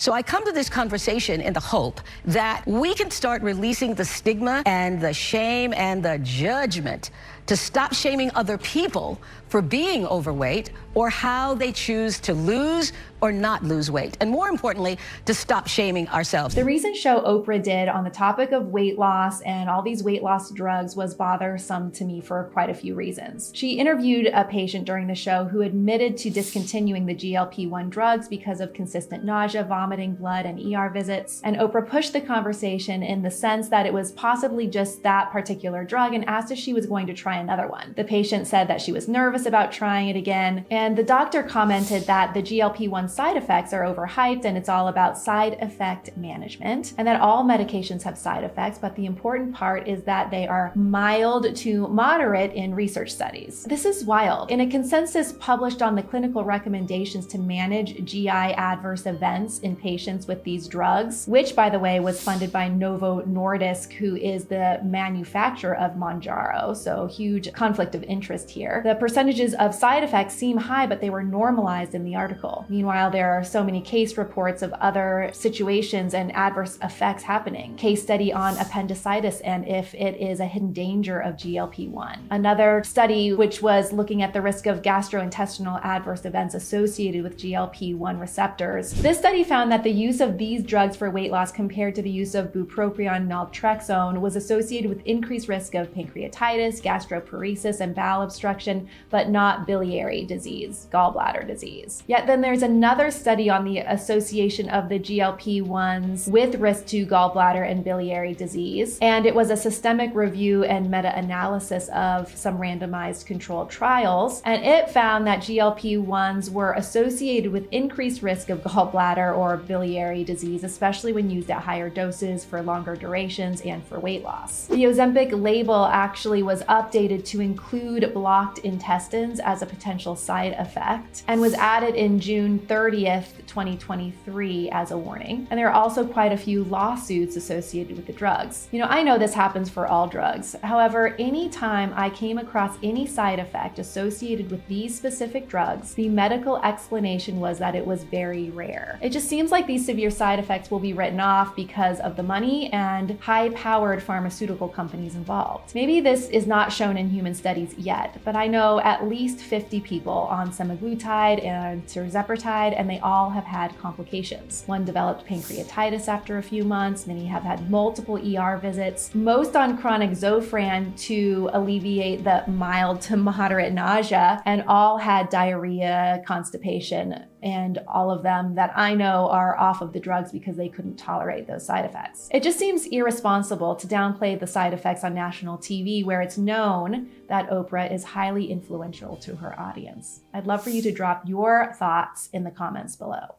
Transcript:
So I come to this conversation in the hope that we can start releasing the stigma and the shame and the judgment to stop shaming other people for being overweight or how they choose to lose or not lose weight. And more importantly, to stop shaming ourselves. The recent show Oprah did on the topic of weight loss and all these weight loss drugs was bothersome to me for quite a few reasons. She interviewed a patient during the show who admitted to discontinuing the GLP-1 drugs because of consistent nausea, vomiting, blood, and ER visits. And Oprah pushed the conversation in the sense that it was possibly just that particular drug and asked if she was going to try another one. The patient said that she was nervous about trying it again, and the doctor commented that the GLP-1 side effects are overhyped and it's all about side effect management, and that all medications have side effects, but the important part is that they are mild to moderate in research studies. This is wild. In a consensus published on the clinical recommendations to manage GI adverse events in patients with these drugs, which by the way was funded by Novo Nordisk, who is the manufacturer of Mounjaro, so huge conflict of interest here. The percentages of side effects seem high, but they were normalized in the article. Meanwhile, there are so many case reports of other situations and adverse effects happening. Case study on appendicitis and if it is a hidden danger of GLP-1. Another study which was looking at the risk of gastrointestinal adverse events associated with GLP-1 receptors. This study found that the use of these drugs for weight loss compared to the use of bupropion and naltrexone was associated with increased risk of pancreatitis, gastroparesis, and bowel obstruction, but not biliary disease, gallbladder disease. Yet then there's another study on the association of the GLP-1s with risk to gallbladder and biliary disease, and it was a systemic review and meta-analysis of some randomized controlled trials, and it found that GLP-1s were associated with increased risk of gallbladder or biliary disease, especially when used at higher doses for longer durations and for weight loss. The Ozempic label actually was updated to include blocked intestines as a potential side effect and was added in June 30th, 2023 as a warning. And there are also quite a few lawsuits associated with the drugs. I know this happens for all drugs. However, anytime I came across any side effect associated with these specific drugs, the medical explanation was that it was very rare. It just seems like these severe side effects will be written off because of the money and high-powered pharmaceutical companies involved. Maybe this is not shown in human studies yet, but I know at least 50 people on semaglutide and tirzepatide, and they all have had complications. One developed pancreatitis after a few months, many have had multiple ER visits, most on chronic Zofran to alleviate the mild to moderate nausea, and all had diarrhea, constipation, and all of them that I know are off of the drugs because they couldn't tolerate those side effects. It just seems irresponsible to downplay the side effects on national TV where it's known that Oprah is highly influential to her audience. I'd love for you to drop your thoughts in the comments below.